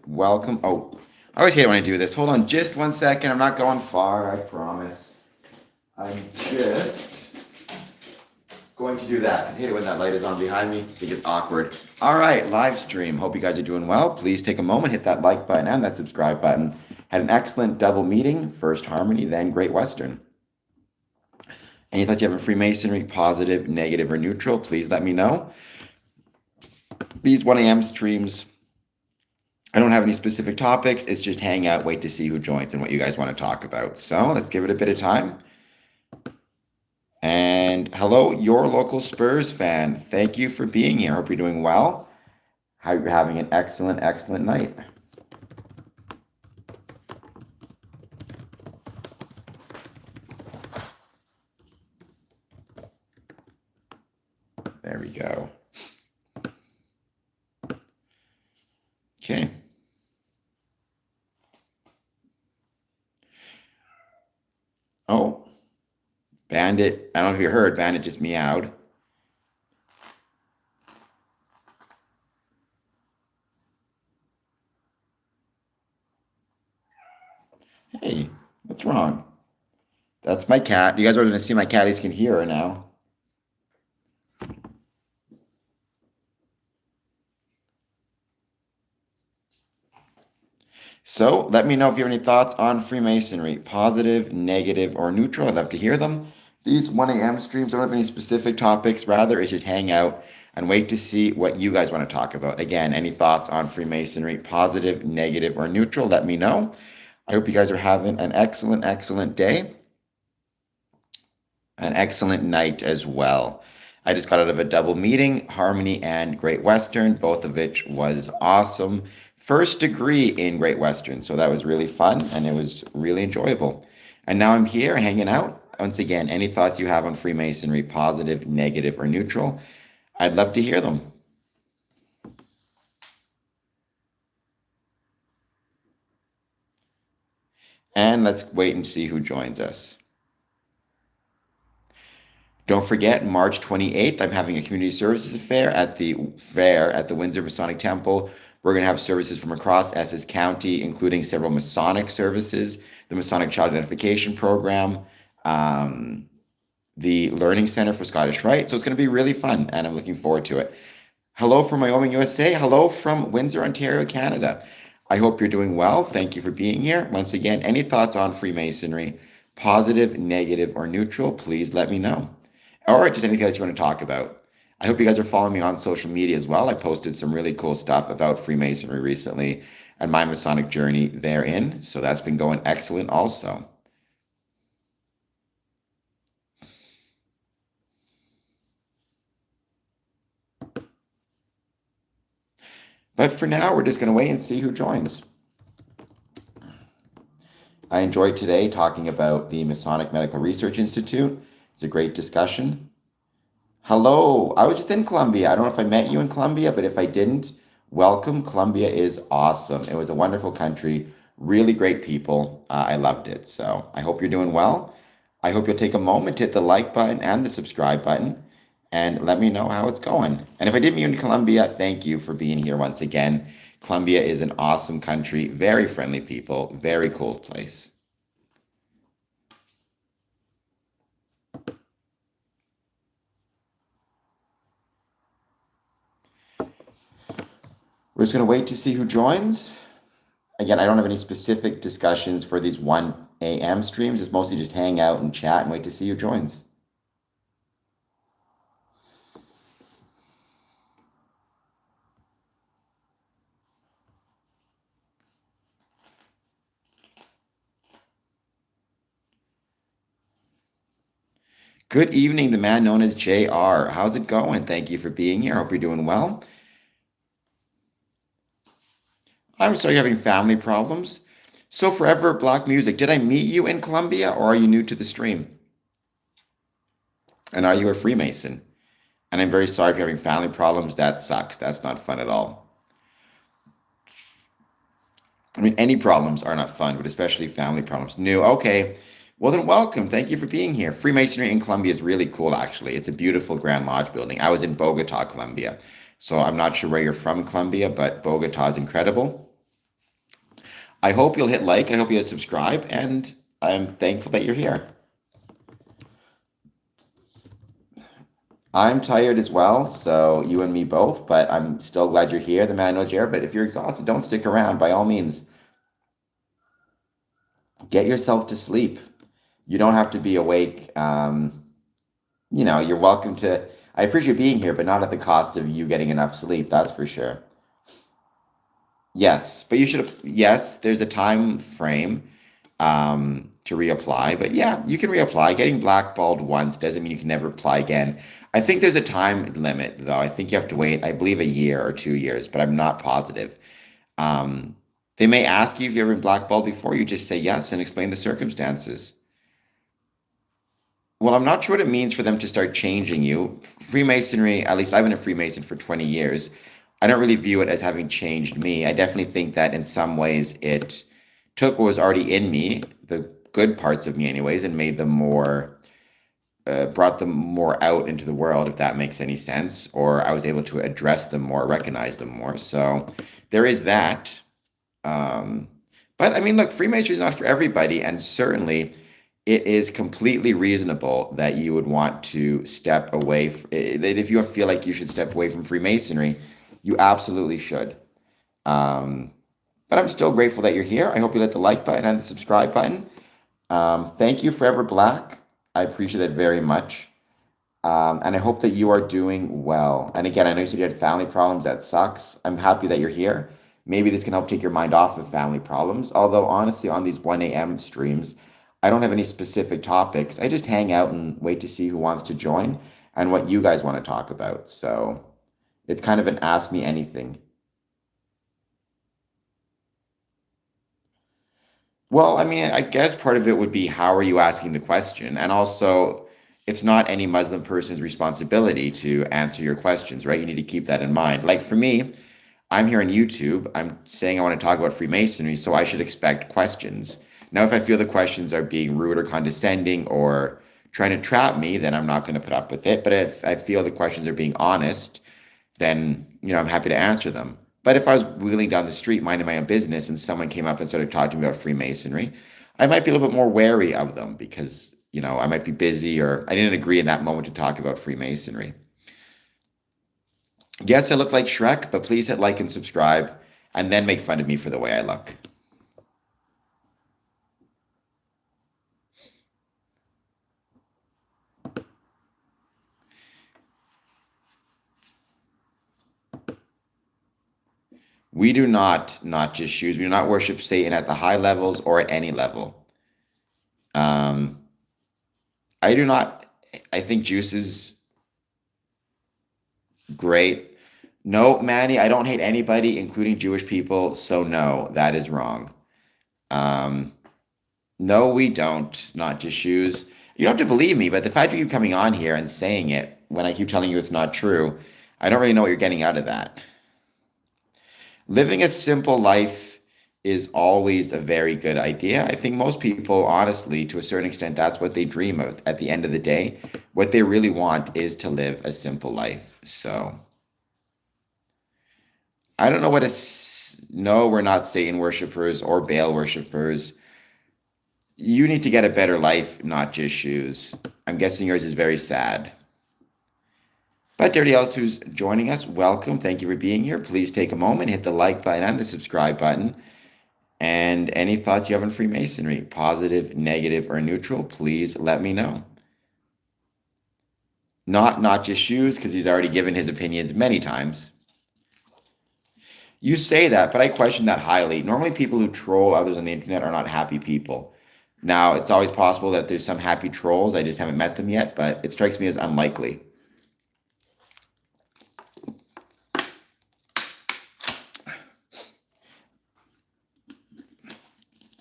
Welcome. Oh, I always hate it when I do this. Hold on just 1 second. I'm not going far, I promise. I'm just going to do that. I hate it when that light is on behind me. I think it's awkward. All right, live stream. Hope you guys are doing well. Please take a moment, hit that like button and that subscribe button. Had an excellent double meeting. First Harmony, then Great Western. Any thoughts you have in Freemasonry, positive, negative, or neutral, please let me know. These 1 a.m. streams, I don't have any specific topics. It's just hang out, wait to see who joins and what you guys want to talk about. So let's give it a bit of time. And hello, your local Spurs fan. Thank you for being here. Hope you're doing well. Hope you're having an excellent, excellent night. There we go. Okay. Oh, Bandit. I don't know if you heard, Bandit just meowed. Hey, what's wrong? That's my cat. You guys are going to see my cat. You can hear her now. So let me know if you have any thoughts on Freemasonry, positive, negative, or neutral. I'd love to hear them. These 1 a.m. streams don't have any specific topics. Rather, it's just hang out and wait to see what you guys want to talk about. Again, any thoughts on Freemasonry, positive, negative, or neutral, let me know. I hope you guys are having an excellent, excellent day. An excellent night as well. I just got out of a double meeting, Harmony and Great Western, both of which was awesome. First degree in Great Western, so that was really fun and it was really enjoyable. And now I'm here hanging out. Once again, any thoughts you have on Freemasonry, positive, negative, or neutral, I'd love to hear them. And let's wait and see who joins us. Don't forget, March 28th, I'm having a community services fair at the Windsor Masonic Temple. We're going to have services from across Essex County, including several Masonic services, the Masonic Child Identification Program, the Learning Center for Scottish Rite. So it's going to be really fun, and I'm looking forward to it. Hello from Wyoming, USA. Hello from Windsor, Ontario, Canada. I hope you're doing well. Thank you for being here. Once again, any thoughts on Freemasonry, positive, negative, or neutral, please let me know. Or just anything else you want to talk about. I hope you guys are following me on social media as well. I posted some really cool stuff about Freemasonry recently and my Masonic journey therein. So that's been going excellent also. But for now, we're just going to wait and see who joins. I enjoyed today talking about the Masonic Medical Research Institute. It's a great discussion. Hello, I was just in Colombia. I don't know if I met you in Colombia, but if I didn't, welcome. Colombia is awesome. It was a wonderful country, really great people. I loved it. So I hope you're doing well. I hope you'll take a moment, hit the like button and the subscribe button, and let me know how it's going. And if I did meet you in Colombia, thank you for being here once again. Colombia is an awesome country, very friendly people, very cool place. We're just going to wait to see who joins. Again, I don't have any specific discussions for these 1 a.m. streams. It's mostly just hang out and chat and wait to see who joins. Good evening, the man known as JR. How's it going? Thank you for being here. Hope you're doing well. I'm sorry you're having family problems. So Forever Black Music, did I meet you in Colombia or are you new to the stream? And are you a Freemason? And I'm very sorry if you're having family problems. That sucks. That's not fun at all. I mean, any problems are not fun, but especially family problems. New. Okay. Well, then welcome. Thank you for being here. Freemasonry in Colombia is really cool, actually. It's a beautiful Grand Lodge building. I was in Bogota, Colombia. So I'm not sure where you're from, Colombia, but Bogota is incredible. I hope you'll hit like. I hope you'll subscribe. And I'm thankful that you're here. I'm tired as well, so you and me both, but I'm still glad you're here. The man knows you're here. But if you're exhausted, don't stick around. By all means, get yourself to sleep. You don't have to be awake. You're welcome to. I appreciate being here, but not at the cost of you getting enough sleep. That's for sure. Yes, but you should. Yes, there's a time frame to reapply, but yeah, you can reapply. Getting blackballed once doesn't mean you can never apply again. I think there's a time limit, though. I think you have to wait, I believe, a year or 2 years, but I'm not positive. Um, they may ask you if you've ever been blackballed before. You just say yes and explain the circumstances. Well, I'm not sure what it means for them to start changing you. Freemasonry, at least I've been a Freemason for 20 years. I don't really view it as having changed me. I definitely think that in some ways it took what was already in me, the good parts of me, anyways, and made them more, brought them more out into the world, if that makes any sense, or I was able to address them more, recognize them more. So there is that. Um, but I mean, look, Freemasonry is not for everybody, and certainly it is completely reasonable that you would want to step away. That if you feel like you should step away from Freemasonry, you absolutely should. Um, but I'm still grateful that you're here. I hope you hit the like button and the subscribe button. Thank you, Forever Black. I appreciate that very much. And I hope that you are doing well. And again, I know you said you had family problems. That sucks. I'm happy that you're here. Maybe this can help take your mind off of family problems. Although, honestly, on these 1 a.m. streams, I don't have any specific topics. I just hang out and wait to see who wants to join and what you guys want to talk about. So it's kind of an ask me anything. Well, I mean, I guess part of it would be how are you asking the question? And also, it's not any Muslim person's responsibility to answer your questions, right? You need to keep that in mind. Like for me, I'm here on YouTube. I'm saying I want to talk about Freemasonry, so I should expect questions. Now, if I feel the questions are being rude or condescending or trying to trap me, then I'm not going to put up with it. But if I feel the questions are being honest, then, I'm happy to answer them. But if I was wheeling down the street, minding my own business, and someone came up and started talking to me about Freemasonry, I might be a little bit more wary of them because, I might be busy or I didn't agree in that moment to talk about Freemasonry. Yes, I look like Shrek, but please hit like and subscribe and then make fun of me for the way I look. We do not just shoes. We do not worship Satan at the high levels or at any level. Um, I do not. I think juice is great. No, Manny, I don't hate anybody, including Jewish people. So no, that is wrong. Um, no, we don't. Not just shoes. You don't have to believe me, but the fact you keep coming on here and saying it when I keep telling you it's not true, I don't really know what you're getting out of that. Living a simple life is always a very good idea. I think most people, honestly, to a certain extent, that's what they dream of at the end of the day. What they really want is to live a simple life. So I don't know no, we're not Satan worshipers or Baal worshipers. You need to get a better life, not just shoes. I'm guessing yours is very sad. But everybody else who's joining us, welcome. Thank you for being here. Please take a moment, hit the like button and the subscribe button. And any thoughts you have on Freemasonry, positive, negative, or neutral, please let me know. Not just shoes, because he's already given his opinions many times. You say that, but I question that highly. Normally, people who troll others on the internet are not happy people. Now, it's always possible that there's some happy trolls. I just haven't met them yet, but it strikes me as unlikely.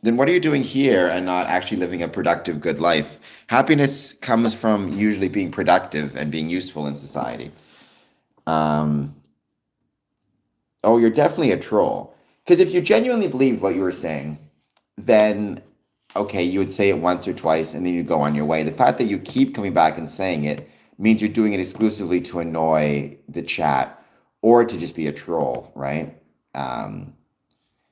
Then what are you doing here and not actually living a productive, good life? Happiness comes from usually being productive and being useful in society. Oh, you're definitely a troll. Because if you genuinely believed what you were saying, then, okay, you would say it once or twice and then you go on your way. The fact that you keep coming back and saying it means you're doing it exclusively to annoy the chat or to just be a troll, right?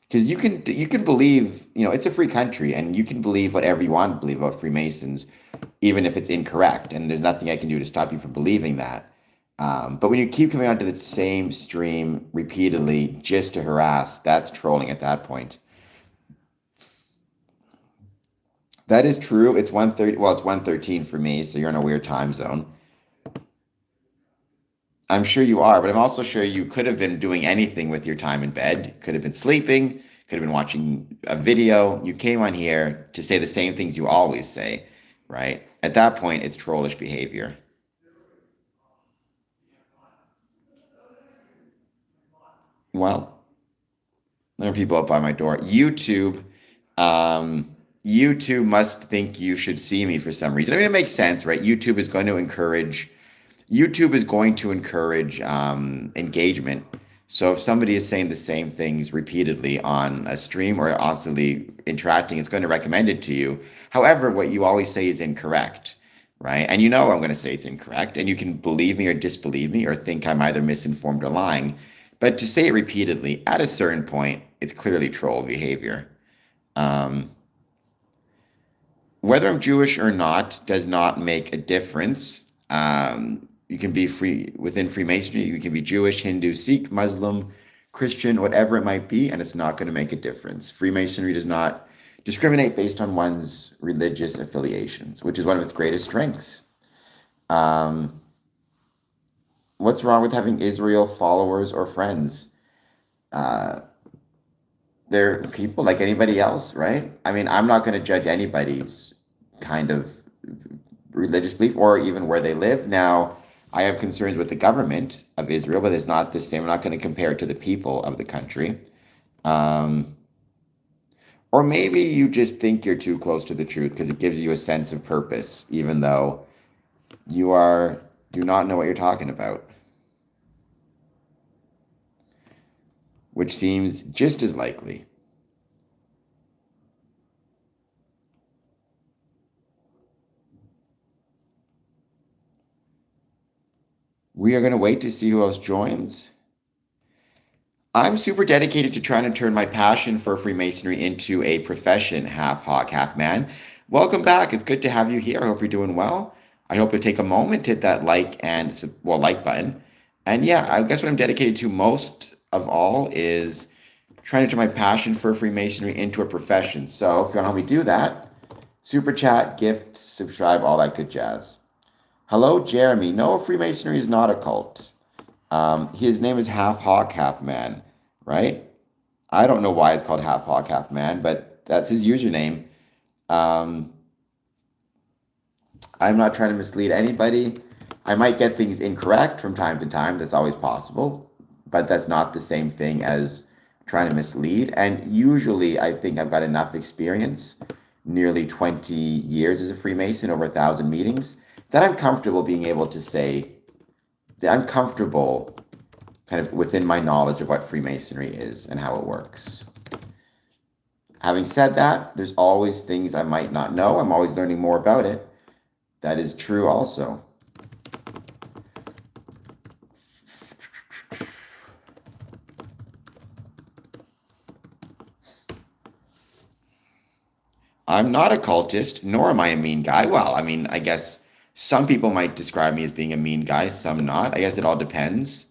Because you can believe, it's a free country, and you can believe whatever you want to believe about Freemasons, even if it's incorrect, and there's nothing I can do to stop you from believing that. But when you keep coming onto the same stream repeatedly just to harass, that's trolling at that point. That is true. It's 1:30. Well, it's 1:13 for me, so you're in a weird time zone. I'm sure you are, but I'm also sure you could have been doing anything with your time in bed. Could have been sleeping, could have been watching a video. You came on here to say the same things you always say, right? At that point, it's trollish behavior. Well, there are people up by my door. YouTube must think you should see me for some reason. I mean, it makes sense, right? YouTube is going to encourage engagement. So if somebody is saying the same things repeatedly on a stream or constantly interacting, it's going to recommend it to you. However, what you always say is incorrect, right? And I'm going to say it's incorrect, and you can believe me or disbelieve me or think I'm either misinformed or lying. But to say it repeatedly, at a certain point, it's clearly troll behavior. Um, Whether I'm Jewish or not does not make a difference. You can be free within Freemasonry. You can be Jewish, Hindu, Sikh, Muslim, Christian, whatever it might be, and it's not going to make a difference. Freemasonry does not discriminate based on one's religious affiliations, which is one of its greatest strengths. Um, what's wrong with having Israel followers or friends? Uh, they're people like anybody else, right? I mean, I'm not going to judge anybody's kind of religious belief or even where they live. Now, I have concerns with the government of Israel, but it's not the same. I'm not going to compare it to the people of the country. Um, or maybe you just think you're too close to the truth because it gives you a sense of purpose, even though do not know what you're talking about, which seems just as likely. We are going to wait to see who else joins. I'm super dedicated to trying to turn my passion for Freemasonry into a profession, half hawk, half man. Welcome back. It's good to have you here. I hope you're doing well. I hope you take a moment, hit that like button. And yeah, I guess what I'm dedicated to most of all is trying to turn my passion for Freemasonry into a profession. So if you want to help me do that, super chat, gift, subscribe, all that good jazz. Hello, Jeremy. No, Freemasonry is not a cult. His name is Half Hawk, Half Man, right? I don't know why it's called Half Hawk, Half Man, but that's his username. Um, I'm not trying to mislead anybody. I might get things incorrect from time to time. That's always possible, but that's not the same thing as trying to mislead. And usually, I think I've got enough experience, nearly 20 years as a Freemason, over 1,000 meetings, that I'm comfortable being able to say that I'm comfortable kind of within my knowledge of what Freemasonry is and how it works. Having said that, there's always things I might not know. I'm always learning more about it. That is true also. I'm not a cultist, nor am I a mean guy. Well, I mean, I guess some people might describe me as being a mean guy, some not. I guess it all depends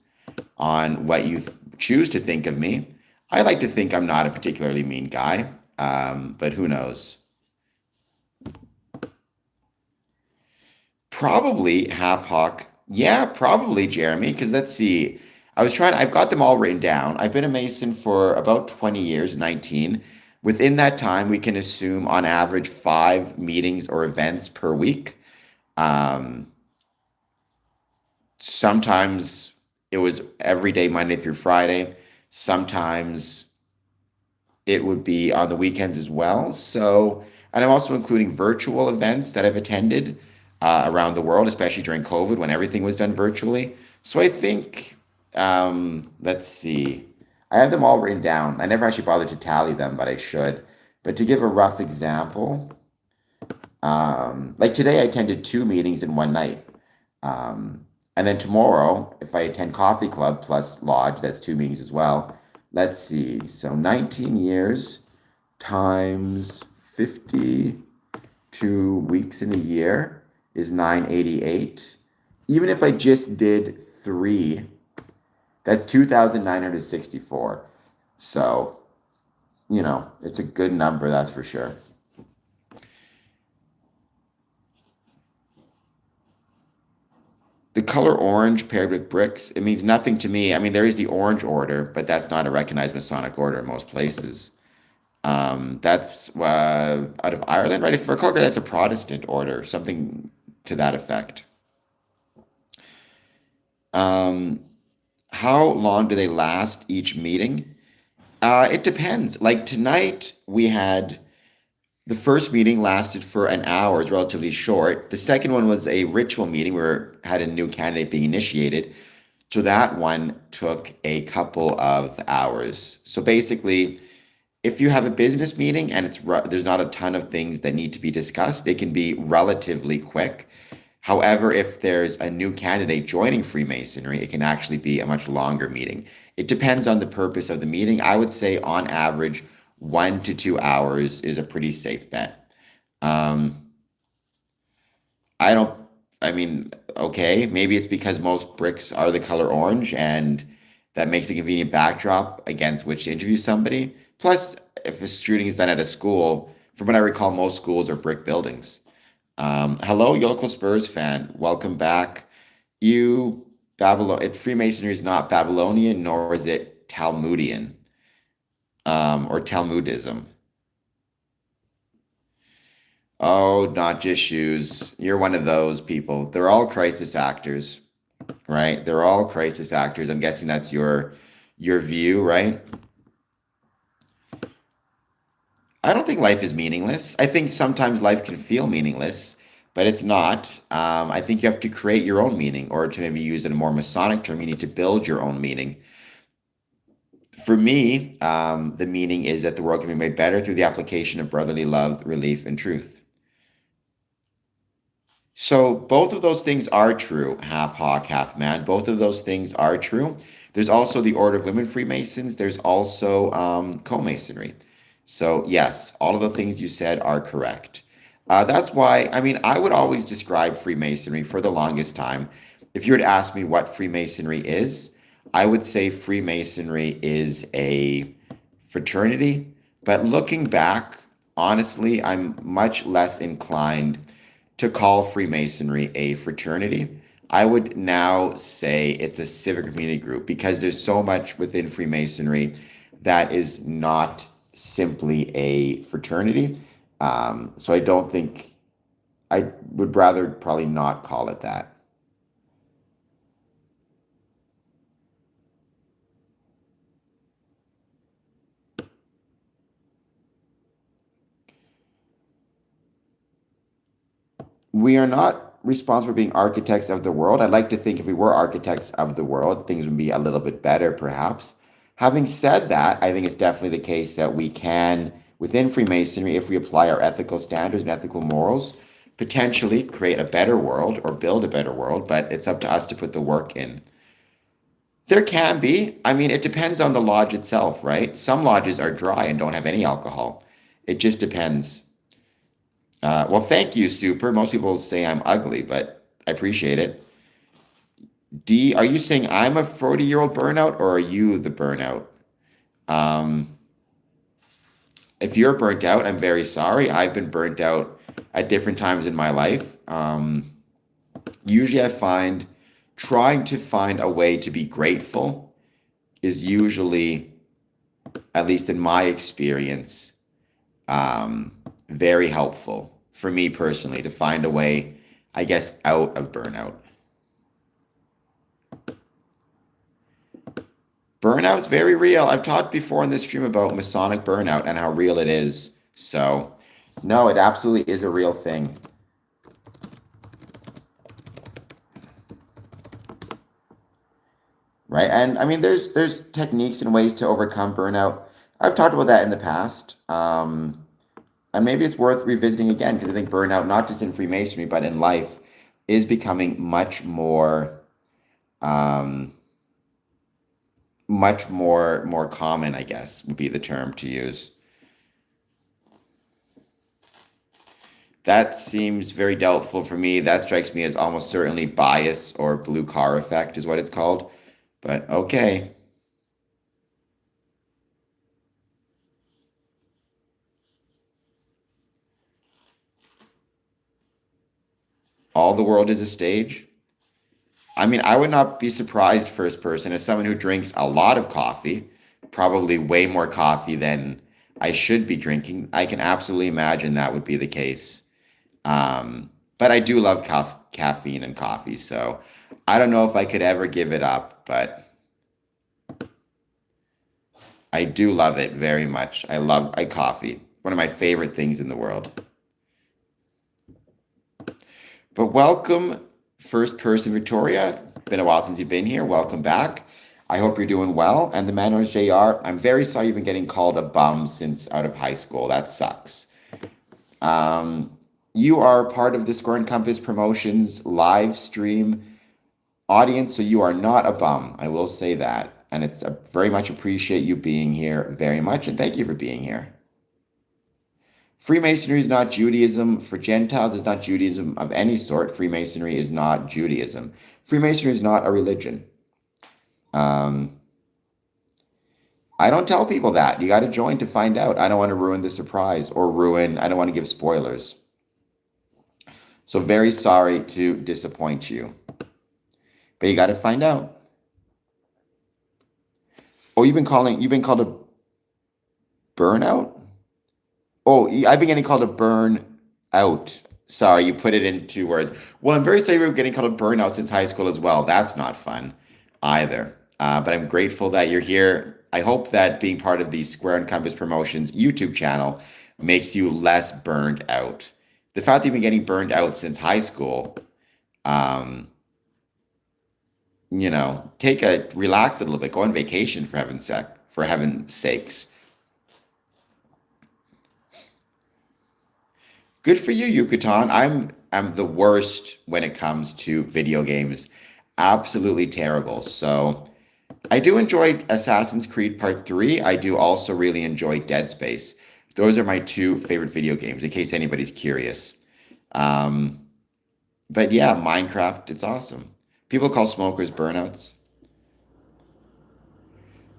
on what you choose to think of me. I like to think I'm not a particularly mean guy, but who knows? Probably half hawk. Yeah, probably Jeremy, because let's see. I've got them all written down. I've been a Mason for about 20 years, 19. Within that time, we can assume on average 5 meetings or events per week. Um, Sometimes it was every day, Monday through Friday. Sometimes it would be on the weekends as well. So, and I'm also including virtual events that I've attended around the world, especially during COVID when everything was done virtually. So I think, let's see, I have them all written down. I never actually bothered to tally them, but I should. But to give a rough example, like today, I attended 2 meetings in one night. And then tomorrow, if I attend Coffee Club plus Lodge, that's 2 meetings as well. Let's see. So 19 years times 52 weeks in a year is 988. Even if I just did 3, that's 2,964. So, it's a good number, that's for sure. The color orange paired with bricks, it means nothing to me. I mean, there is the Orange Order, but that's not a recognized Masonic order in most places. That's out of Ireland, right? If I recall, that's a Protestant order, something to that effect. How long do they last each meeting? It depends. Like tonight, we had the first meeting lasted for an hour, it's relatively short. The second one was a ritual meeting where had a new candidate being initiated. So that one took a couple of hours. So basically, if you have a business meeting and there's not a ton of things that need to be discussed, it can be relatively quick. However, if there's a new candidate joining Freemasonry, it can actually be a much longer meeting. It depends on the purpose of the meeting. I would say on average, 1 to 2 hours is a pretty safe bet. Um, I don't, I mean, okay, maybe it's because most bricks are the color orange and that makes a convenient backdrop against which to interview somebody. Plus, if a shooting is done at a school, from what I recall, most schools are brick buildings. Hello, your local Spurs fan. Welcome back. Freemasonry is not Babylonian, nor is it Talmudian, or Talmudism. Oh, not just shoes. You're one of those people. They're all crisis actors, right? They're all crisis actors. I'm guessing that's your view, right? I don't think life is meaningless. I think sometimes life can feel meaningless, but it's not. I think you have to create your own meaning, or to maybe use it a more Masonic term, you need to build your own meaning. For me, the meaning is that the world can be made better through the application of brotherly love, relief, and truth. So both of those things are true, half hawk, half man. Both of those things are true. There's also the Order of Women Freemasons. There's also co-masonry. So yes, all of the things you said are correct. That's why, I mean, I would always describe Freemasonry for the longest time. If you were to ask me what Freemasonry is, I would say Freemasonry is a fraternity. But looking back, honestly, I'm much less inclined to call Freemasonry a fraternity. I would now say it's a civic community group because there's so much within Freemasonry that is not simply a fraternity. So I don't think, I would rather probably not call it that. We are not responsible for being architects of the world. I'd like to think if we were architects of the world, things would be a little bit better, perhaps. Having said that, I think it's definitely the case that we can, within Freemasonry, if we apply our ethical standards and ethical morals, potentially create a better world or build a better world, but it's up to us to put the work in. There can be. I mean, it depends on the lodge itself, right? Some lodges are dry and don't have any alcohol. It just depends. Well, thank you, Super. Most people say I'm ugly, but I appreciate it. D, are you saying I'm a 40-year-old burnout or are you the burnout? Um, if you're burnt out, I'm very sorry. I've been burnt out at different times in my life. Usually I find trying to find a way to be grateful is usually, at least in my experience, very helpful for me personally to find a way, I guess, out of burnout. Burnout's very real. I've talked before in this stream about Masonic burnout and how real it is. So, no, it absolutely is a real thing. Right? And I mean, there's techniques and ways to overcome burnout. I've talked about that in the past. And maybe it's worth revisiting again because I think burnout, not just in Freemasonry, but in life, is becoming much more much more common, I guess, would be the term to use. That seems very doubtful for me. That strikes me as almost certainly bias or blue car effect is what it's called. But okay. All the world is a stage. I mean, I would not be surprised, first person, as someone who drinks a lot of coffee, probably way more coffee than I should be drinking. I can absolutely imagine that would be the case. But I do love caffeine and coffee, so I don't know if I could ever give it up, but I do love it very much. I coffee, one of my favorite things in the world. But welcome, first person Victoria. Been a while since you've been here. Welcome back. I hope you're doing well. And the man known as JR, I'm very sorry you've been getting called a bum since out of high school. That sucks. You are part of the Square and Compass Promotions live stream audience, so you are not a bum. I will say that. And it's very much appreciate you being here very much. And thank you for being here. Freemasonry is not Judaism. For Gentiles, it's not Judaism of any sort. Freemasonry is not Judaism. Freemasonry is not a religion. I don't tell people that. You got to join to find out. I don't want to ruin the surprise or I don't want to give spoilers. So very sorry to disappoint you. But you got to find out. Oh, you've been called a burnout? Oh, I've been getting called a burn out. Sorry, you put it in 2 words. Well, I'm very sorry we're getting called a burnout since high school as well. That's not fun either. But I'm grateful that you're here. I hope that being part of the Square and Compass Promotions YouTube channel makes you less burned out. The fact that you've been getting burned out since high school, relax a little bit. Go on vacation for heaven's sakes. Good for you, Yucatan. I'm the worst when it comes to video games. Absolutely terrible. So I do enjoy Assassin's Creed Part 3. I do also really enjoy Dead Space. Those are my 2 favorite video games, in case anybody's curious. But yeah, Minecraft, it's awesome. People call smokers burnouts.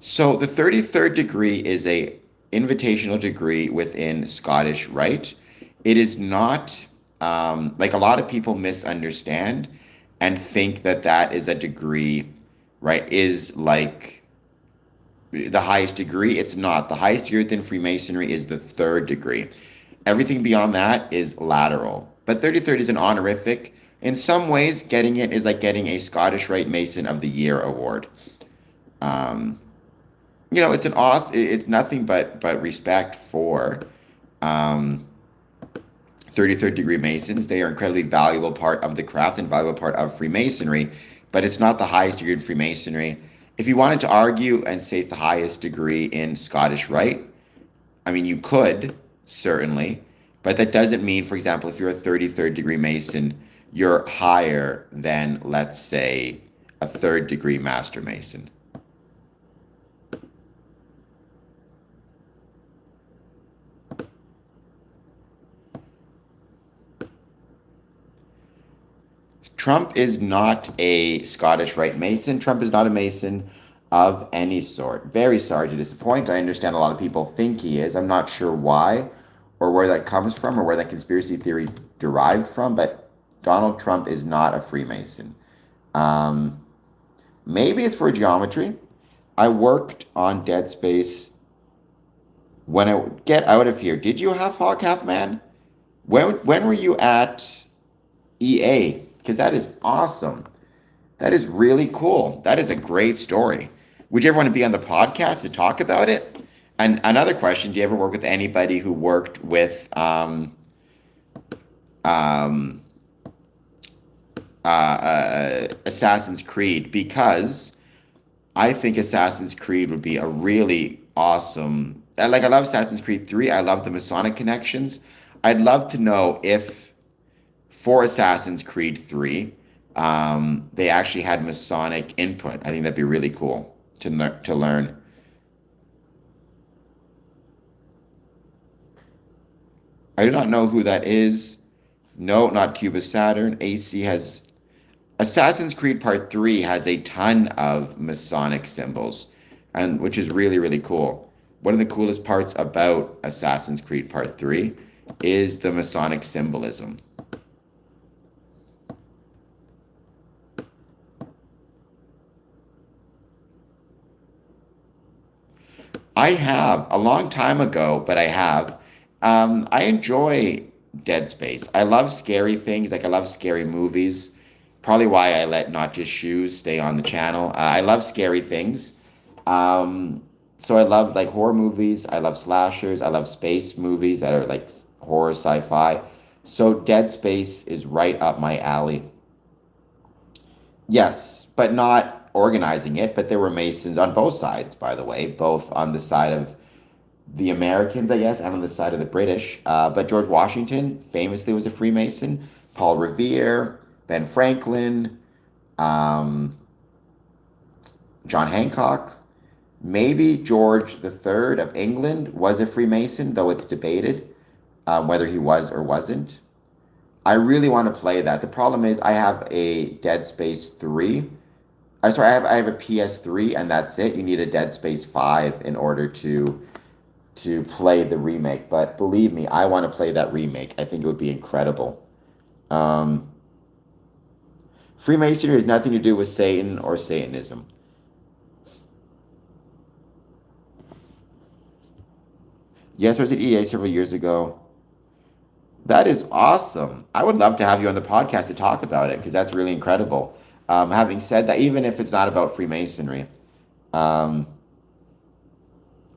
So the 33rd degree is a invitational degree within Scottish Rite. It is not like a lot of people misunderstand and think that is a degree, right? Is like the highest degree. It's not. The highest degree within Freemasonry is the 3rd degree. Everything beyond that is lateral. But 33rd is an honorific. In some ways, getting it is like getting a Scottish Rite Mason of the Year award. It's an awesome. It's nothing but respect for 33rd degree Masons. They are an incredibly valuable part of the craft and valuable part of Freemasonry, but it's not the highest degree in Freemasonry. If you wanted to argue and say it's the highest degree in Scottish Rite, I mean, you could, certainly, but that doesn't mean, for example, if you're a 33rd degree Mason, you're higher than, let's say, a 3rd degree Master Mason. Trump is not a Scottish Rite Mason. Trump is not a Mason of any sort. Very sorry to disappoint. I understand a lot of people think he is. I'm not sure why or where that comes from or where that conspiracy theory derived from, but Donald Trump is not a Freemason. Maybe it's for geometry. I worked on Dead Space. When I get out of here, did you have Hawk Half Man? When were you at EA? Because that is awesome. That is really cool. That is a great story. Would you ever want to be on the podcast to talk about it? And another question, do you ever work with anybody who worked with Assassin's Creed? Because I think Assassin's Creed would be a really awesome... I love Assassin's Creed 3. I love the Masonic connections. I'd love to know if for Assassin's Creed 3, they actually had Masonic input. I think that'd be really cool. to learn. I do not know who that is. No, not Cuba Saturn. AC has Assassin's Creed Part 3 has a ton of Masonic symbols, and which is really, really cool. One of the coolest parts about Assassin's Creed Part 3 is the Masonic symbolism. I have a long time ago, but I have. I enjoy Dead Space. I love scary things. Like I love scary movies. Probably why I let Not Just Shoes stay on the channel. I love scary things. Um, so I love like horror movies. I love slashers. I love space movies that are like horror sci-fi. So Dead Space is right up my alley. Yes, but not organizing it. But there were Masons on both sides, by the way, both on the side of the Americans, I guess, and on the side of the British. But George Washington famously was a Freemason. Paul Revere, Ben Franklin, um, John Hancock, maybe George III of England was a Freemason, though it's debated whether he was or wasn't. I really want to play that. The problem is I have a Dead Space 3. I have a PS3 and that's it. You need a Dead Space 5 in order to play the remake. But believe me, I want to play that remake. I think it would be incredible. Um, Freemasonry has nothing to do with Satan or Satanism. Yes, I was at EA several years ago. That is awesome. I would love to have you on the podcast to talk about it because that's really incredible. Having said that, even if it's not about Freemasonry, um,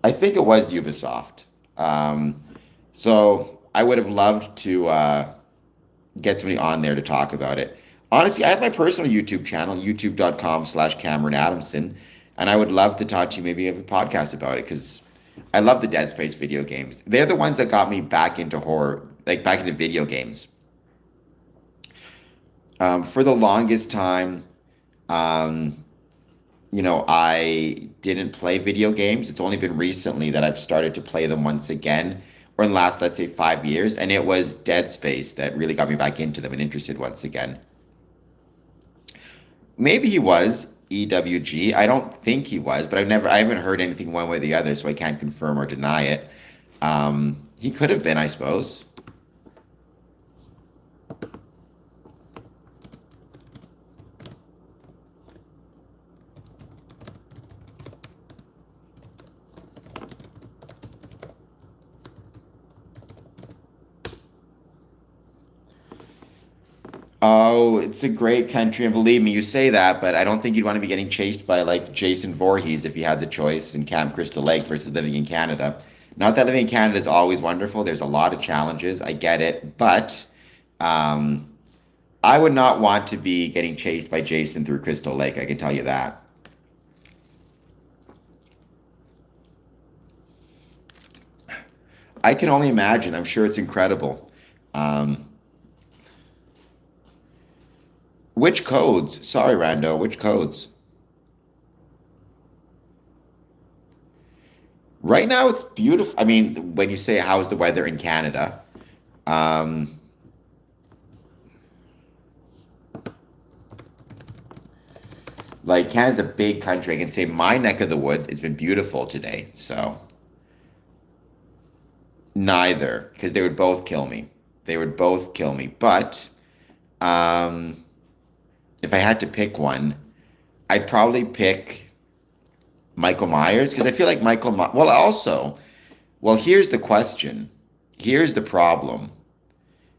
I think it was Ubisoft. Um, so I would have loved to get somebody on there to talk about it. Honestly, I have my personal YouTube channel, youtube.com/Cameron Adamson, and I would love to talk to you, maybe have a podcast about it because I love the Dead Space video games. They're the ones that got me back into horror, like back into video games. For the longest time, um, I didn't play video games. It's only been recently that I've started to play them once again, or in the last, let's say, 5 years. And it was Dead Space that really got me back into them and interested once again. Maybe he was EWG. I don't think he was, but I haven't heard anything one way or the other, so I can't confirm or deny it. He could have been, I suppose. Oh, it's a great country, and believe me, you say that, but I don't think you'd want to be getting chased by like Jason Voorhees if you had the choice in Camp Crystal Lake versus living in Canada. Not that living in Canada is always wonderful. There's a lot of challenges. I get it, but um, I would not want to be getting chased by Jason through Crystal Lake. I can tell you that. I can only imagine. I'm sure it's incredible. Um, which codes? Sorry, Rando. Which codes? Right now, it's beautiful. I mean, when you say how's the weather in Canada, um, like Canada's a big country. I can say my neck of the woods, it's been beautiful today. So neither, because they would both kill me. They would both kill me. But um, if I had to pick one, I'd probably pick Michael Myers because I feel like Well, also, well, here's the question. Here's the problem.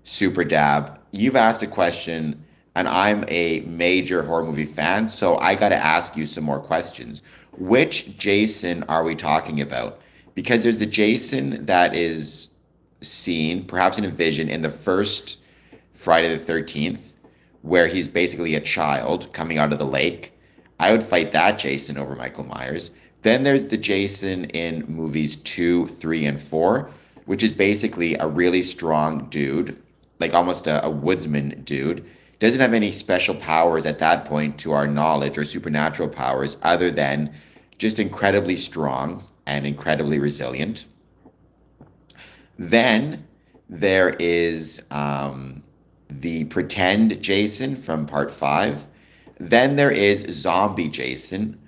Super Dab, you've asked a question, and I'm a major horror movie fan, so I got to ask you some more questions. Which Jason are we talking about? Because there's the Jason that is seen, perhaps in a vision, in the first Friday the 13th, where he's basically a child coming out of the lake. I would fight that Jason over Michael Myers. Then there's the Jason in movies 2, 3, and 4, which is basically a really strong dude, like almost a woodsman dude. Doesn't have any special powers at that point to our knowledge or supernatural powers other than just incredibly strong and incredibly resilient. Then there is the pretend Jason from part 5. Then there is zombie Jason,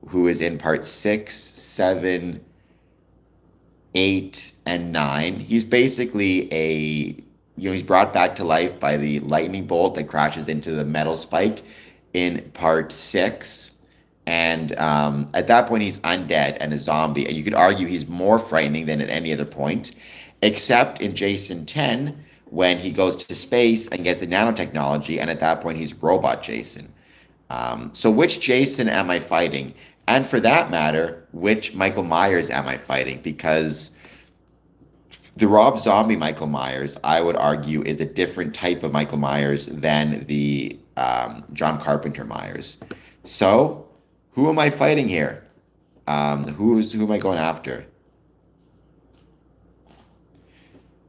who is in part 6, 7, 8, and 9. He's basically he's brought back to life by the lightning bolt that crashes into the metal spike in part 6. And at that point, he's undead and a zombie. And you could argue he's more frightening than at any other point, except in Jason 10, when he goes to space and gets the nanotechnology. And at that point, he's robot Jason. So which Jason am I fighting? And for that matter, which Michael Myers am I fighting? Because the Rob Zombie Michael Myers, I would argue, is a different type of Michael Myers than the John Carpenter Myers. So who am I fighting here? Who am I going after?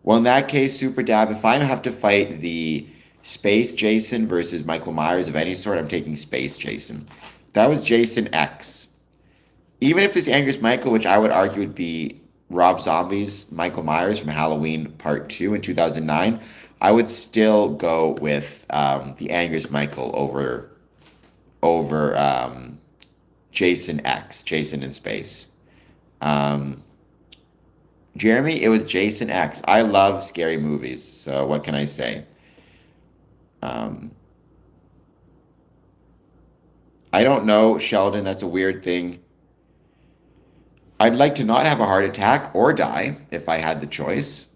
Well, in that case, Super Dab, if I have to fight the Space Jason versus Michael Myers of any sort, I'm taking Space Jason. That was Jason X. Even if this Angus Michael, which I would argue would be Rob Zombie's Michael Myers from Halloween Part 2 in 2009, I would still go with the Angus Michael over Jason X, Jason in Space. Jeremy, it was Jason X. I love scary movies, so what can I say? I don't know, Sheldon, that's a weird thing. I'd like to not have a heart attack or die if I had the choice.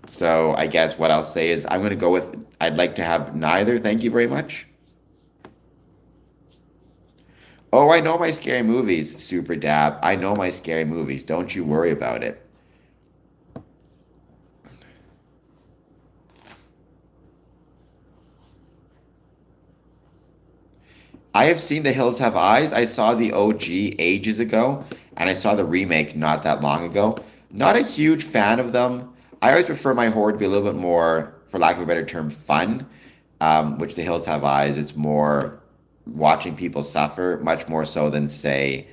So I guess what I'll say is I'm going to go with I'd like to have neither. Thank you very much. Oh, I know my scary movies, Super Dab. I know my scary movies. Don't you worry about it. I have seen The Hills Have Eyes. I saw the OG ages ago, and I saw the remake not that long ago. Not a huge fan of them. I always prefer my horror to be a little bit more, for lack of a better term, fun, which The Hills Have Eyes. It's more watching people suffer, much more so than, say,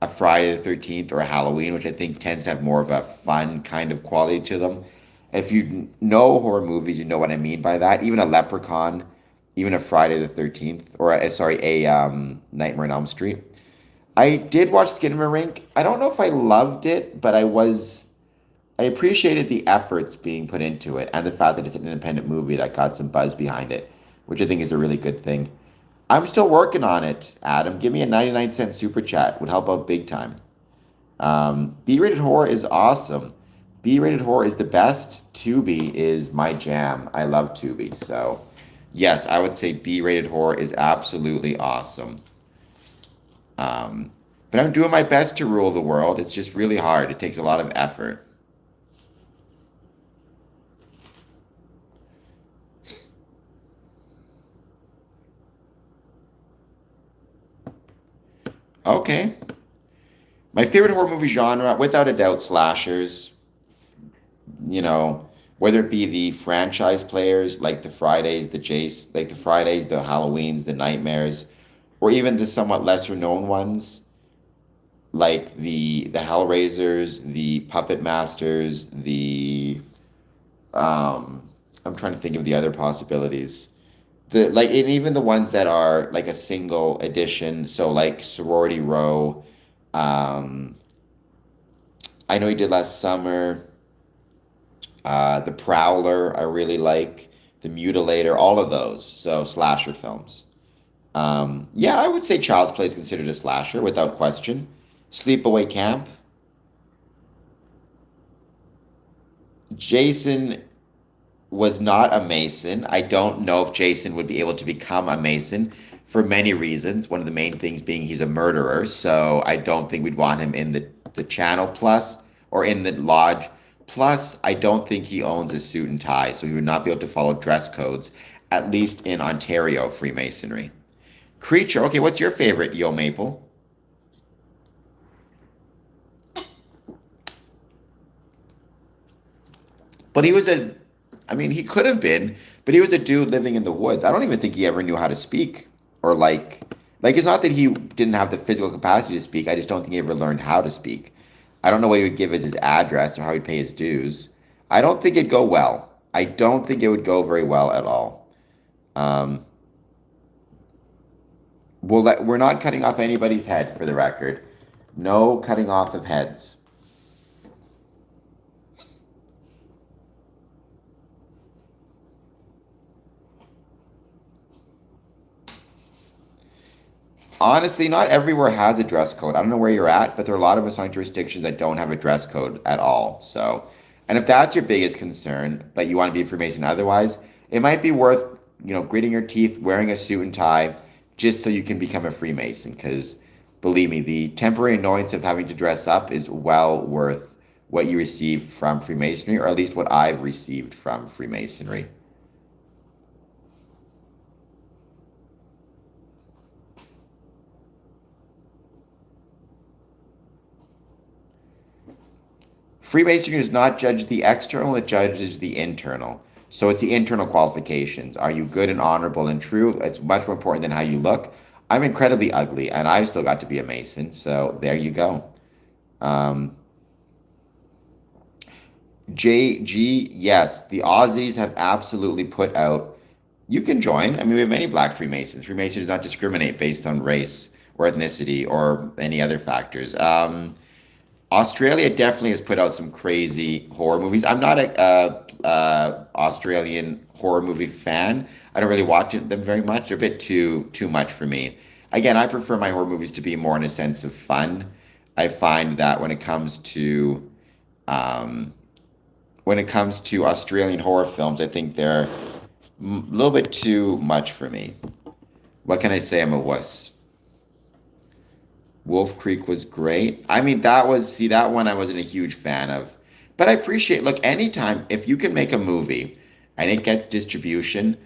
a Friday the 13th or a Halloween, which I think tends to have more of a fun kind of quality to them. If you know horror movies, you know what I mean by that. Even a Leprechaun, even a Friday the 13th, or a Nightmare on Elm Street. I did watch Skinamarink. I don't know if I loved it, but I appreciated the efforts being put into it and the fact that it's an independent movie that got some buzz behind it, which I think is a really good thing. I'm still working on it, Adam. Give me a 99-cent super chat. Would help out big time. B-rated horror is awesome. B-rated horror is the best. Tubi is my jam. I love Tubi, so yes, I would say B-rated horror is absolutely awesome. But I'm doing my best to rule the world. It's just really hard. It takes a lot of effort. Okay. My favorite horror movie genre, without a doubt, slashers. You know, whether it be the franchise players like the Fridays, the Halloweens, the Nightmares, or even the somewhat lesser known ones like the Hellraisers, the Puppet Masters, I'm trying to think of the other possibilities. And even the ones that are like a single edition, so like Sorority Row. I know he did last summer. The Prowler, I really like. The Mutilator, all of those. So slasher films. Yeah, I would say Child's Play is considered a slasher without question. Sleepaway Camp. Jason was not a Mason. I don't know if Jason would be able to become a Mason for many reasons. One of the main things being he's a murderer, so I don't think we'd want him in the channel plus or in the lodge. Plus, I don't think he owns a suit and tie, so he would not be able to follow dress codes, at least in Ontario Freemasonry. Creature, okay, what's your favorite, Yo Maple? But he could have been, but he was a dude living in the woods. I don't even think he ever knew how to speak or like Like, it's not that he didn't have the physical capacity to speak. I just don't think he ever learned how to speak. I don't know what he would give as his address or how he'd pay his dues. I don't think it'd go well. I don't think it would go very well at all. Um, we're not cutting off anybody's head, for the record. No cutting off of heads. Honestly, not everywhere has a dress code. I don't know where you're at, but there are a lot of Masonic jurisdictions that don't have a dress code at all. So, and if that's your biggest concern, but you want to be a Freemason otherwise, it might be worth, gritting your teeth, wearing a suit and tie, just so you can become a Freemason. Because believe me, the temporary annoyance of having to dress up is well worth what you receive from Freemasonry, or at least what I've received from Freemasonry. Freemasonry does not judge the external, it judges the internal. So it's the internal qualifications. Are you good and honorable and true? It's much more important than how you look. I'm incredibly ugly, and I've still got to be a Mason, so there you go. Um, JG, yes, the Aussies have absolutely put out. You can join. I mean, we have many black Freemasons. Freemasons do not discriminate based on race or ethnicity or any other factors. Australia definitely has put out some crazy horror movies. I'm not a Australian horror movie fan. I don't really watch them very much. They're a bit too much for me. Again, I prefer my horror movies to be more in a sense of fun. I find that um, when it comes to Australian horror films, I think they're a little bit too much for me. What can I say? I'm a wuss. Wolf Creek was great. I mean, that one I wasn't a huge fan of. But I appreciate, look, anytime, if you can make a movie and it gets distribution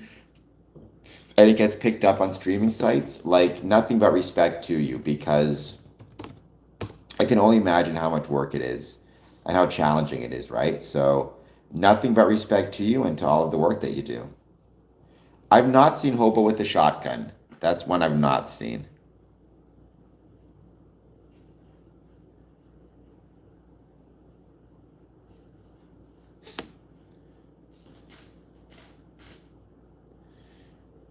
and it gets picked up on streaming sites, like, nothing but respect to you, because I can only imagine how much work it is and how challenging it is, right? So, nothing but respect to you and to all of the work that you do. I've not seen Hobo with a Shotgun. That's one I've not seen.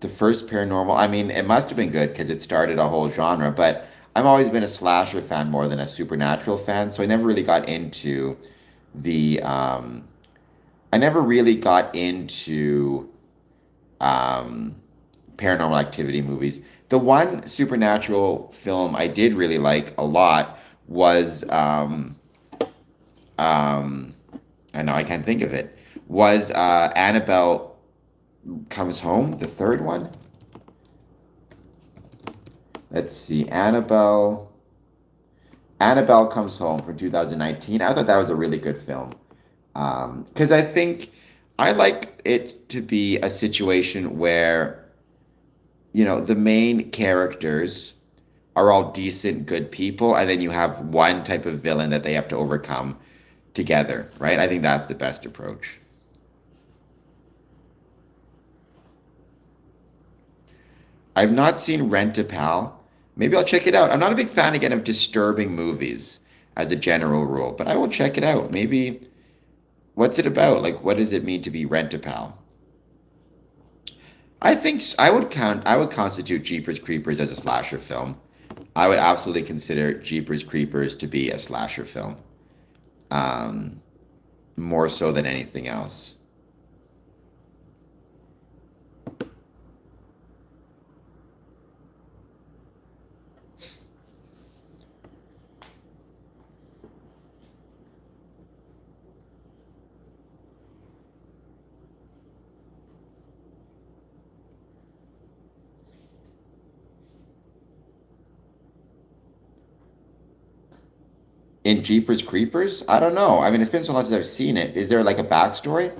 The first Paranormal, I mean, it must have been good because it started a whole genre, but I've always been a slasher fan more than a supernatural fan, so the, I never really got into um, paranormal activity movies. The one supernatural film I did really like a lot was, um, I know I can't think of it, was Annabelle Comes Home, the third one. Let's see, Annabelle Comes Home from 2019. I thought that was a really good film. Because I think I like it to be a situation where, the main characters are all decent, good people, and then you have one type of villain that they have to overcome together, right? I think that's the best approach. I've not seen Rent a Pal. Maybe I'll check it out. I'm not a big fan again of disturbing movies as a general rule, but I will check it out. Maybe what's it about? Like, what does it mean to be Rent a Pal? I would constitute Jeepers Creepers as a slasher film. I would absolutely consider Jeepers Creepers to be a slasher film. Um, More so than anything else. In Jeepers Creepers? I don't know. I mean, it's been so long since I've seen it. Is there like a backstory?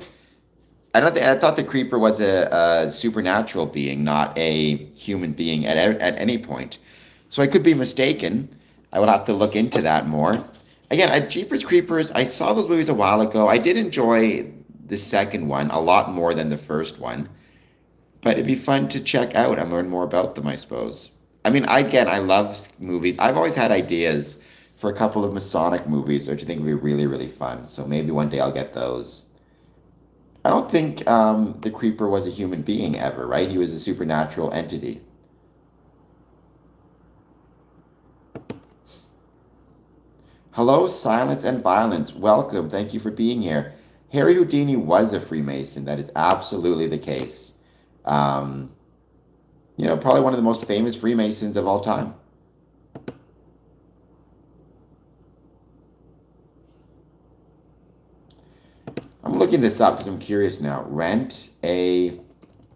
I thought the creeper was a supernatural being, not a human being at any point. So I could be mistaken. I would have to look into that more. Again, Jeepers Creepers, I saw those movies a while ago. I did enjoy the second one a lot more than the first one, but it'd be fun to check out and learn more about them, I suppose. I mean, I love movies. I've always had ideas for a couple of Masonic movies, which I think would be really, really fun. So maybe one day I'll get those. I don't think the Creeper was a human being ever, right? He was a supernatural entity. Hello, Silence and Violence. Welcome. Thank you for being here. Harry Houdini was a Freemason. That is absolutely the case. Um, Probably one of the most famous Freemasons of all time. I'm looking this up because I'm curious now. Rent a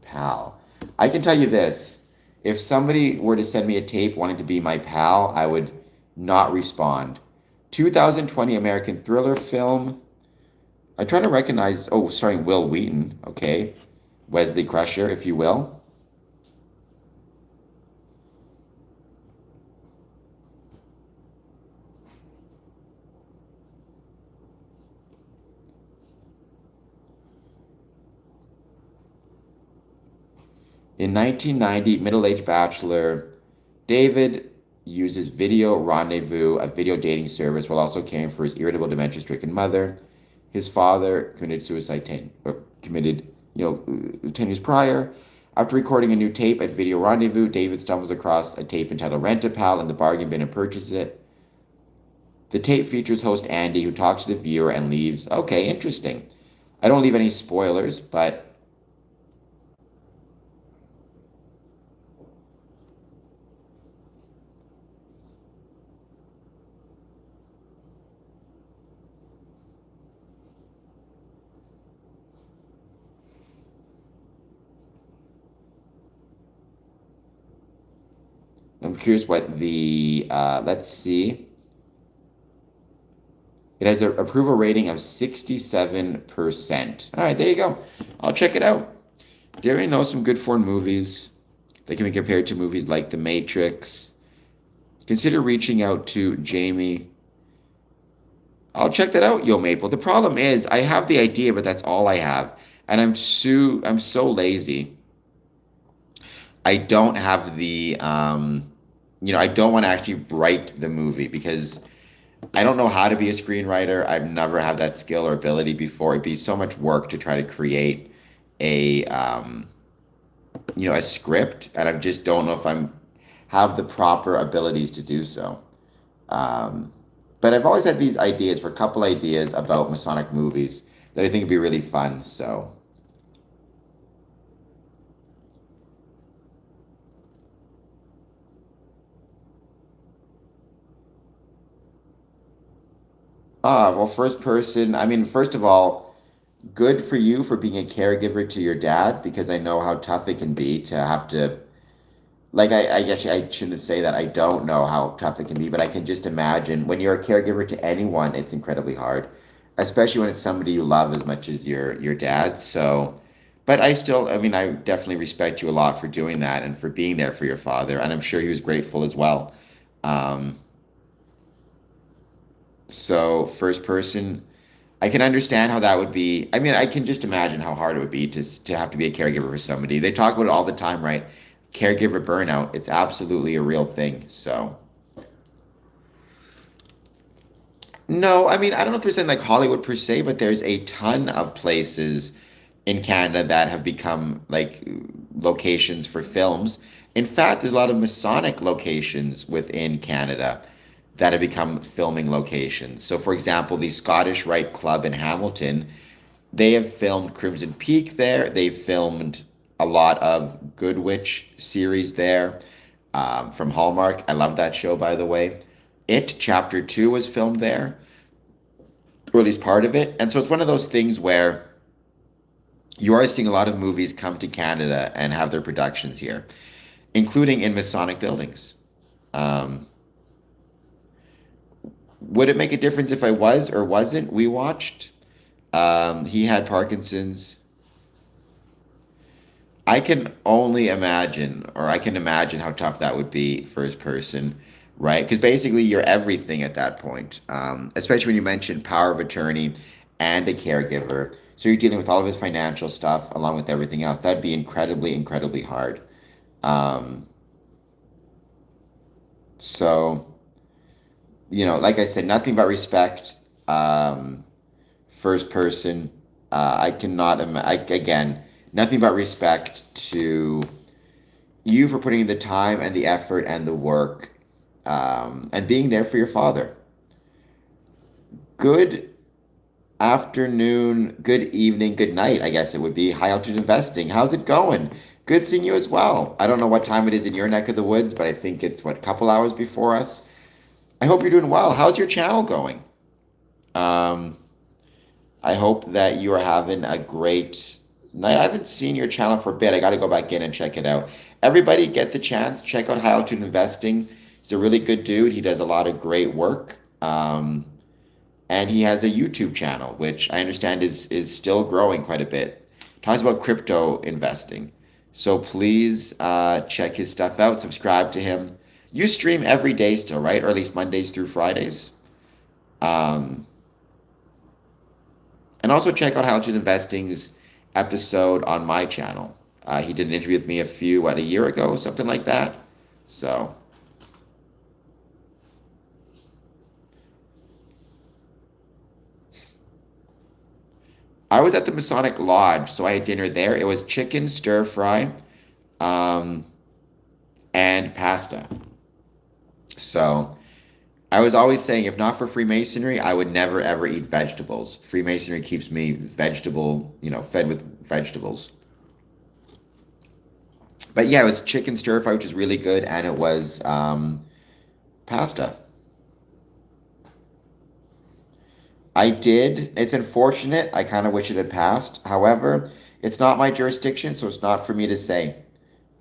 pal. I can tell you this. If somebody were to send me a tape wanting to be my pal, I would not respond. 2020 American thriller film. I'm trying to recognize, starring Will Wheaton, okay. Wesley Crusher, if you will. In 1990, middle-aged bachelor David uses Video Rendezvous, a video dating service, while also caring for his irritable, dementia-stricken mother. His father committed suicide 10 years prior. After recording a new tape at Video Rendezvous, David stumbles across a tape entitled Rent a Pal in the bargain bin and purchases it. The tape features host Andy, who talks to the viewer and leaves. Okay, interesting. I don't leave any spoilers, but I'm curious what let's see. It has an approval rating of 67%. All right, there you go. I'll check it out. Do you already know some good foreign movies that can be compared to movies like The Matrix? Consider reaching out to Jamie. I'll check that out, Yo Maple. The problem is I have the idea, but that's all I have. And I'm so lazy. I don't have I don't want to actually write the movie because I don't know how to be a screenwriter. I've never had that skill or ability before. It'd be so much work to try to create a script, and I just don't know if I'm have the proper abilities to do so. But I've always had these ideas for a couple ideas about Masonic movies that I think would be really fun. So. Well, first person, I mean, first of all, good for you for being a caregiver to your dad because I know how tough it can be to have to, like, I guess I shouldn't say that. I don't know how tough it can be, but I can just imagine when you're a caregiver to anyone, it's incredibly hard, especially when it's somebody you love as much as your dad. So, but I mean, I definitely respect you a lot for doing that and for being there for your father, and I'm sure he was grateful as well. Um, So, first person, I can understand how that would be. I mean, I can just imagine how hard it would be to have to be a caregiver for somebody. They talk about it all the time, right? Caregiver burnout. It's absolutely a real thing. So, no, I mean, I don't know if there's anything like Hollywood per se, but there's a ton of places in Canada that have become like locations for films. In fact, there's a lot of Masonic locations within Canada that have become filming locations. So, for example, the Scottish Rite Club in Hamilton, they have filmed Crimson Peak there. They've filmed a lot of Good Witch series there from Hallmark. I love that show, by the way. It Chapter 2 was filmed there, or at least part of it. And so it's one of those things where you are seeing a lot of movies come to Canada and have their productions here, including in Masonic buildings. Um, would it make a difference if I was or wasn't? We watched. He had Parkinson's. I can only imagine, or I can imagine how tough that would be first person, right? Because basically you're everything at that point, especially when you mention power of attorney and a caregiver. So you're dealing with all of his financial stuff along with everything else. That'd be incredibly, incredibly hard. Um, So, like I said, nothing but respect. First person. I cannot, again, nothing but respect to you for putting in the time and the effort and the work, and being there for your father. Good afternoon, good evening, good night, I guess it would be. High Altitude Investing. How's it going? Good seeing you as well. I don't know what time it is in your neck of the woods, but I think it's, what, a couple hours before us? I hope you're doing well. How's your channel going? Um, I hope that you are having a great night. I haven't seen your channel for a bit. I got to go back in and check it out. Everybody get the chance. Check out High Altitude Investing. He's a really good dude. He does a lot of great work. And he has a YouTube channel, which I understand is still growing quite a bit. Talks about crypto investing. So please check his stuff out. Subscribe to him. You stream every day still, right? Or at least Mondays through Fridays. Um, and also check out How to Investing's episode on my channel. He did an interview with me a year ago, something like that. So I was at the Masonic Lodge, so I had dinner there. It was chicken stir fry, um, and pasta. So I was always saying, if not for Freemasonry, I would never ever eat vegetables. Freemasonry keeps me fed with vegetables. But yeah, it was chicken stir fry, which is really good, and it was pasta. I did. It's unfortunate. I kind of wish it had passed. However, it's not my jurisdiction, so it's not for me to say.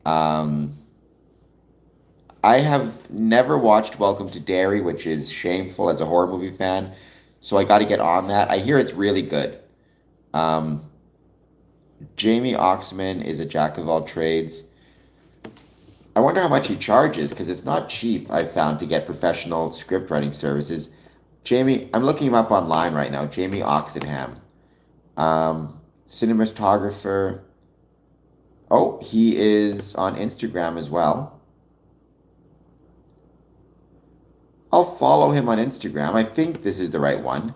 Um, I have never watched Welcome to Derry, which is shameful as a horror movie fan. So I got to get on that. I hear it's really good. Um, Jamie Oxman is a jack of all trades. I wonder how much he charges because it's not cheap, I found, to get professional script writing services. Jamie, I'm looking him up online right now. Jamie Oxenham. Cinematographer. Oh, he is on Instagram as well. I'll follow him on Instagram. I think this is the right one.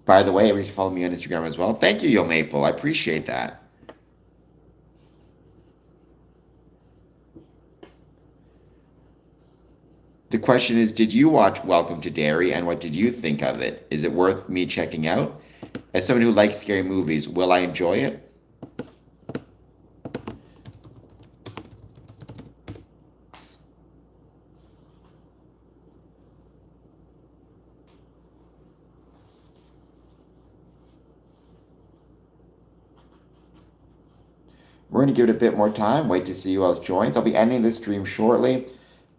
By the way, everybody should follow me on Instagram as well. Thank you, Yo Maple. I appreciate that. The question is, did you watch Welcome to Derry, and what did you think of it? Is it worth me checking out? As someone who likes scary movies, will I enjoy it? We're going to give it a bit more time. Wait to see who else joins. I'll be ending this stream shortly.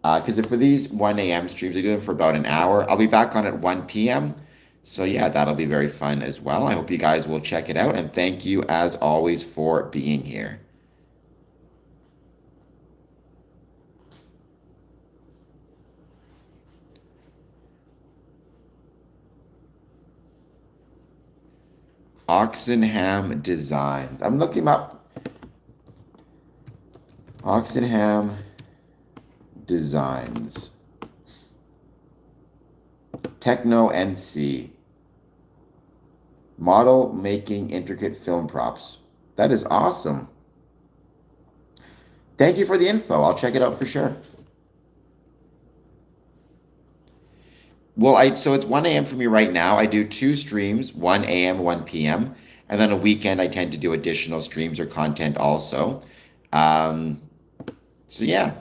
Because for these 1 a.m. streams, I do them for about an hour. I'll be back on at 1 p.m. So yeah, that'll be very fun as well. I hope you guys will check it out. And thank you, as always, for being here. Oxenham Designs. I'm looking up Oxenham Designs. Techno NC. Model making intricate film props. That is awesome. Thank you for the info. I'll check it out for sure. Well, so it's 1 a.m. for me right now. I do 2 streams, 1 a.m., 1 p.m. And then a weekend, I tend to do additional streams or content also. So yeah.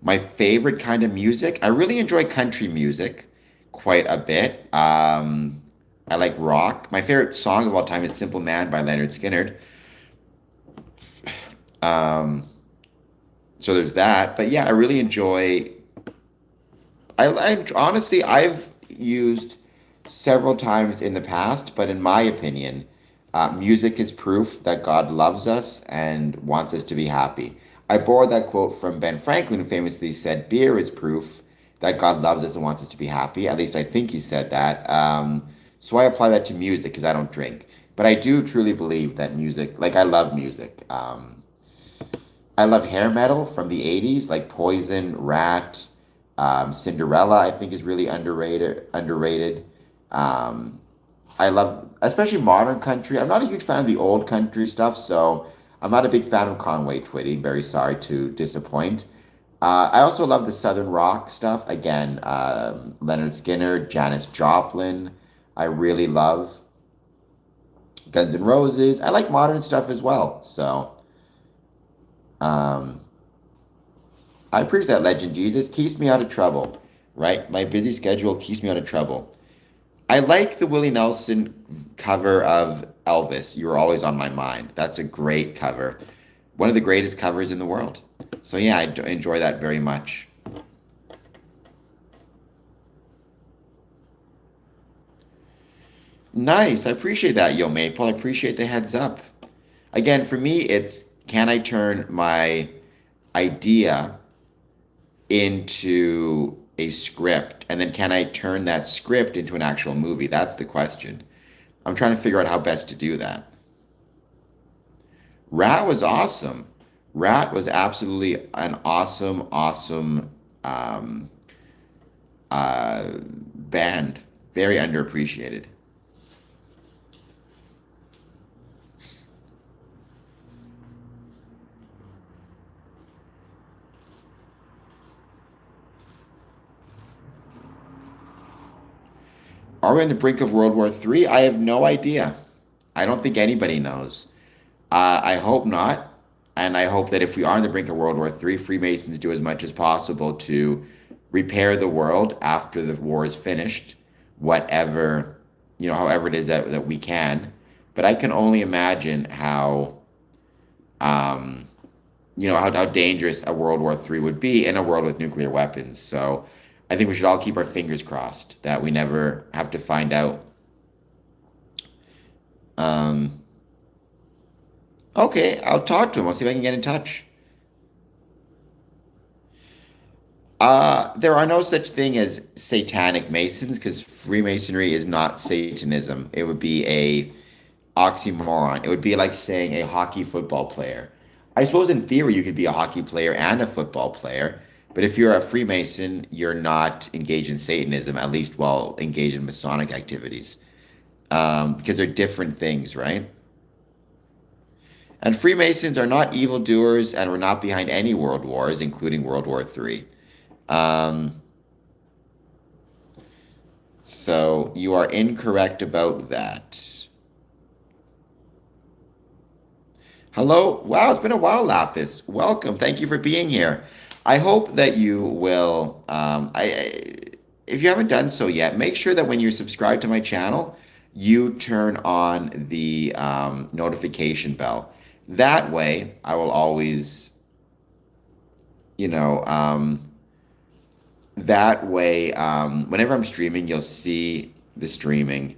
My favorite kind of music, I really enjoy country music quite a bit. I like rock. My favorite song of all time is Simple Man by Leonard Skinner. Um, so there's that. But yeah, I really enjoy. Honestly, I've used several times in the past, but in my opinion, Music is proof that God loves us and wants us to be happy. I borrowed that quote from Ben Franklin, who famously said, "Beer is proof that God loves us and wants us to be happy." At least I think he said that. So I apply that to music because I don't drink. But I do truly believe that music, like I love music. I love hair metal from the 80s, like Poison, Rat, Cinderella, I think is really underrated. Um, I love, especially modern country. I'm not a huge fan of the old country stuff, so I'm not a big fan of Conway Twitty. Very sorry to disappoint. I also love the Southern rock stuff. Again, Leonard Skinner, Janis Joplin. I really love Guns N' Roses. I like modern stuff as well. So um, I preach that legend. Jesus keeps me out of trouble, right? My busy schedule keeps me out of trouble. I like the Willie Nelson cover of Elvis. You Were Always on My Mind. That's a great cover. One of the greatest covers in the world. So yeah, enjoy that very much. Nice. I appreciate that, Yo Maple. I appreciate the heads up. Again, for me, it's can I turn my idea into a script? And then can I turn that script into an actual movie? That's the question. I'm trying to figure out how best to do that. Rat was awesome. Rat was absolutely an awesome um, band. Very underappreciated. Are we on the brink of World War III? I have no idea. I don't think anybody knows. I hope not. And I hope that if we are on the brink of World War III, Freemasons do as much as possible to repair the world after the war is finished, whatever, however it is that we can. But I can only imagine um, how dangerous a World War III would be in a world with nuclear weapons. So I think we should all keep our fingers crossed that we never have to find out. Um, okay, I'll talk to him. I'll see if I can get in touch. There are no such thing as satanic Masons because Freemasonry is not Satanism. It would be a oxymoron. It would be like saying a hockey football player. I suppose in theory you could be a hockey player and a football player, but if you're a Freemason, you're not engaged in Satanism, at least while engaged in Masonic activities, because they're different things, right? And Freemasons are not evildoers and were not behind any world wars, including World War III. Um, so you are incorrect about that. Hello. Wow, it's been a while, Lapis. Welcome. Thank you for being here. I hope that you will. If you haven't done so yet, make sure that when you're subscribed to my channel, you turn on the notification bell. That way, I will always, you know, that way, whenever I'm streaming, you'll see the streaming.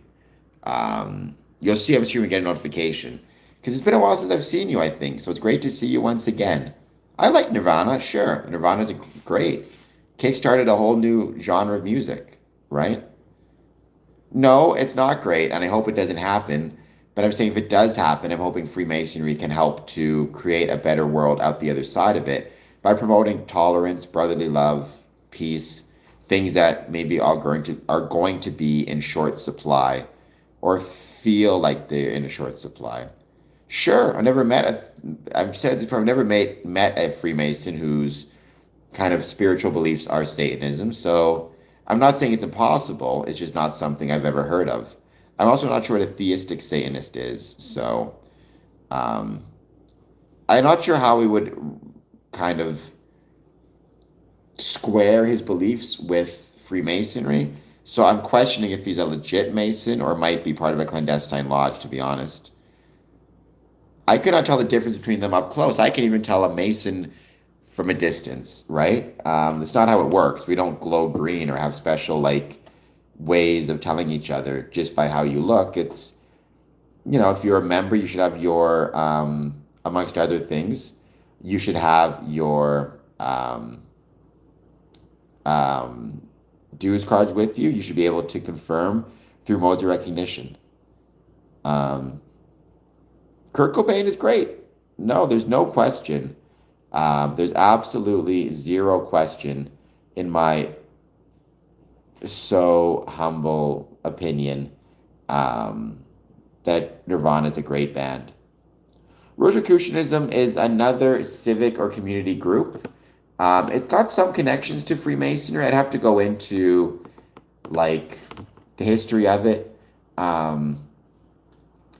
You'll see I'm streaming, get a notification. Because it's been a while since I've seen you, I think. So it's great to see you once again. I like Nirvana, sure. Nirvana's great. Kickstarted a whole new genre of music, right? No, it's not great, and I hope it doesn't happen. But I'm saying if it does happen, I'm hoping Freemasonry can help to create a better world out the other side of it by promoting tolerance, brotherly love, peace, things that maybe are going to be in short supply or feel like they're in a short supply. Sure, I've said this before, I've never met a Freemason whose kind of spiritual beliefs are Satanism. So I'm not saying it's impossible. It's just not something I've ever heard of. I'm also not sure what a theistic Satanist is. So um, I'm not sure how we would kind of square his beliefs with Freemasonry. So I'm questioning if he's a legit Mason or might be part of a clandestine lodge, to be honest. I could not tell the difference between them up close. I can even tell a Mason from a distance, right? That's not how it works. We don't glow green or have special like ways of telling each other just by how you look. It's if you're a member, you should have your, amongst other things, you should have your um, dues cards with you. You should be able to confirm through modes of recognition. Um, Kurt Cobain is great. No, there's no question. There's absolutely zero question in my so humble opinion um, that Nirvana is a great band. Rosicrucianism is another civic or community group. It's got some connections to Freemasonry. I'd have to go into like the history of it. Um,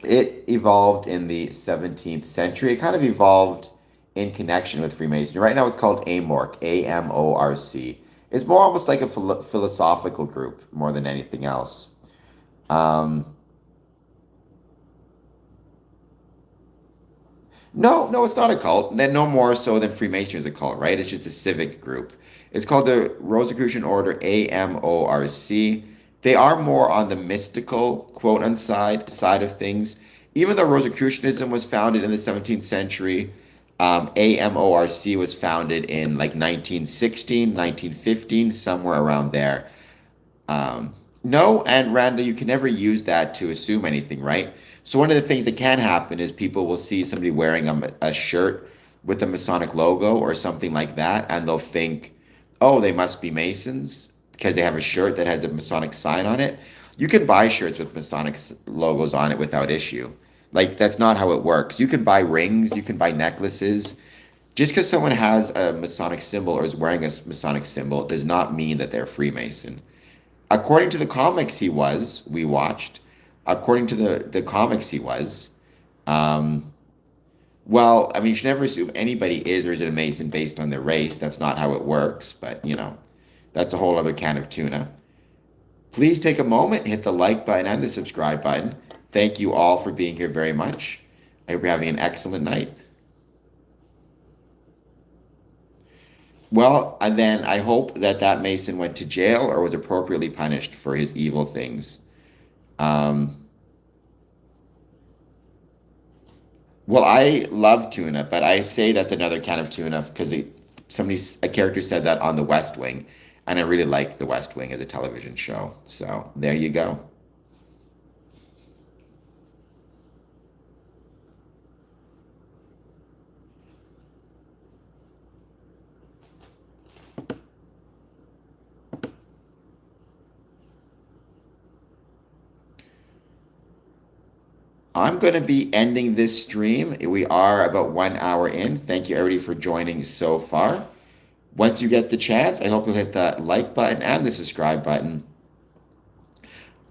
it evolved in the 17th century. It kind of evolved in connection with Freemasonry. Right now it's called AMORC, AMORC. It's more almost like a philosophical group more than anything else. Um, no, it's not a cult. No more so than Freemasonry is a cult, right? It's just a civic group. It's called the Rosicrucian Order, AMORC. They are more on the mystical, quote side of things. Even though Rosicrucianism was founded in the 17th century, AMORC was founded in like 1916, 1915, somewhere around there. No, and Randa, you can never use that to assume anything, right? So one of the things that can happen is people will see somebody wearing a shirt with a Masonic logo or something like that, and they'll think, oh, they must be Masons because they have a shirt that has a Masonic sign on it. You can buy shirts with Masonic logos on it without issue. Like, that's not how it works. You can buy rings, you can buy necklaces. Just because someone has a Masonic symbol or is wearing a Masonic symbol does not mean that they're Freemason. According to the comics we watched, according to the comics um, well, I mean, you should never assume anybody is or isn't a Mason based on their race. That's not how it works, but that's a whole other can of tuna. Please take a moment, hit the like button and the subscribe button. Thank you all for being here very much. I hope you're having an excellent night. Well, and then I hope that Mason went to jail or was appropriately punished for his evil things. Um, well, I love tuna, but I say that's another can of tuna because a character said that on The West Wing, and I really like The West Wing as a television show. So there you go. I'm going to be ending this stream. We are about 1 hour in. Thank you, everybody, for joining so far. Once you get the chance, I hope you'll hit that like button and the subscribe button.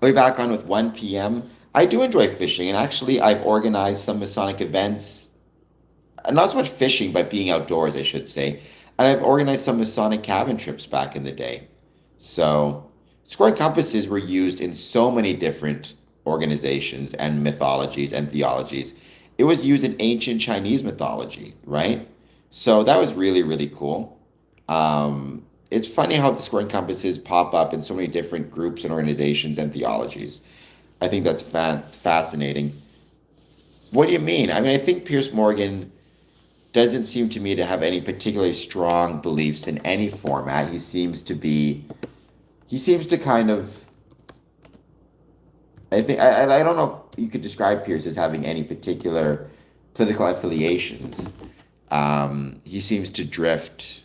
I'll be back on with 1 p.m. I do enjoy fishing, and actually, I've organized some Masonic events. Not so much fishing, but being outdoors, I should say. And I've organized some Masonic cabin trips back in the day. So, square compasses were used in so many different organizations and mythologies and theologies. It was used in ancient Chinese mythology, right? So that was really, really cool. It's funny how the square compasses pop up in so many different groups and organizations and theologies. I think that's fascinating. What do you mean? I mean, I think Piers Morgan doesn't seem to me to have any particularly strong beliefs in any format. He seems to kind of, I don't know if you could describe Piers as having any particular political affiliations. He seems to drift.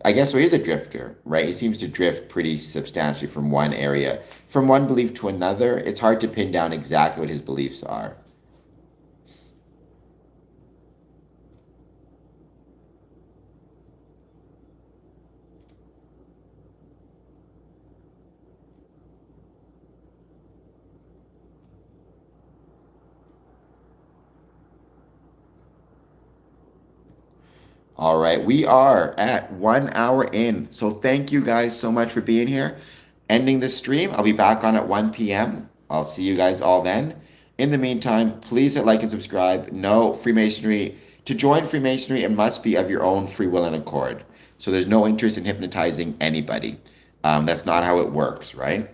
I guess he is a drifter, right? He seems to drift pretty substantially from one area, from one belief to another. It's hard to pin down exactly what his beliefs are. All right, we are at 1 hour in. So thank you guys so much for being here. Ending the stream. I'll be back on at 1 p.m. I'll see you guys all then. In the meantime, please hit like and subscribe. No Freemasonry. To join Freemasonry, it must be of your own free will and accord. So there's no interest in hypnotizing anybody. That's not how it works, right?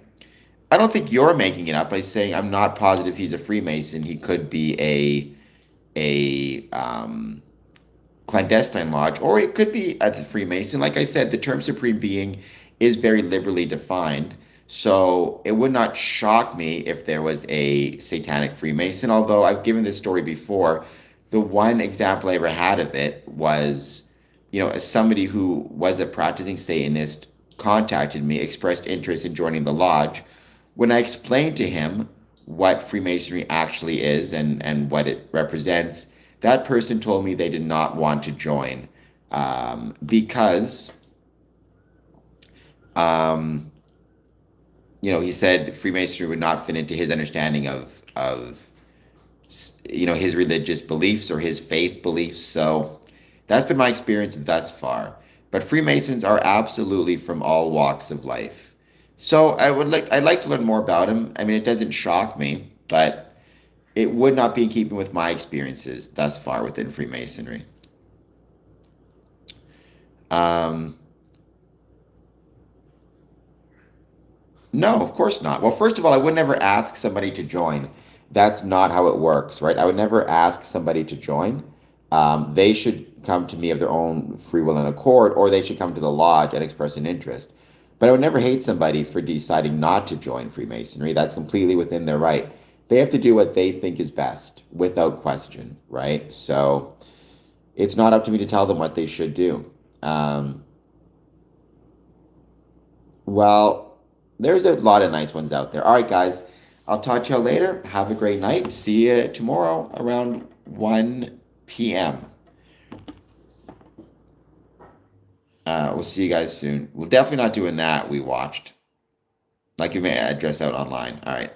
I don't think you're making it up by saying I'm not positive he's a Freemason. He could be a clandestine lodge, or it could be a Freemason. Like I said, the term supreme being is very liberally defined. So it would not shock me if there was a satanic Freemason, although I've given this story before. The one example I ever had of it was, as somebody who was a practicing Satanist contacted me, expressed interest in joining the lodge. When I explained to him what Freemasonry actually is and what it represents, that person told me they did not want to join because, he said Freemasonry would not fit into his understanding of his religious beliefs or his faith beliefs. So that's been my experience thus far. But Freemasons are absolutely from all walks of life. So I'd like to learn more about him. I mean, it doesn't shock me, but it would not be in keeping with my experiences thus far within Freemasonry. No, of course not. Well, first of all, I would never ask somebody to join. That's not how it works, right? I would never ask somebody to join. They should come to me of their own free will and accord, or they should come to the lodge and express an interest. But I would never hate somebody for deciding not to join Freemasonry. That's completely within their right. They have to do what they think is best without question, right? So it's not up to me to tell them what they should do. Well, there's a lot of nice ones out there. All right, guys, I'll talk to you later. Have a great night. See you tomorrow around 1 p.m. We'll see you guys soon. We're definitely not doing that. We watched. Like you may address out online. All right.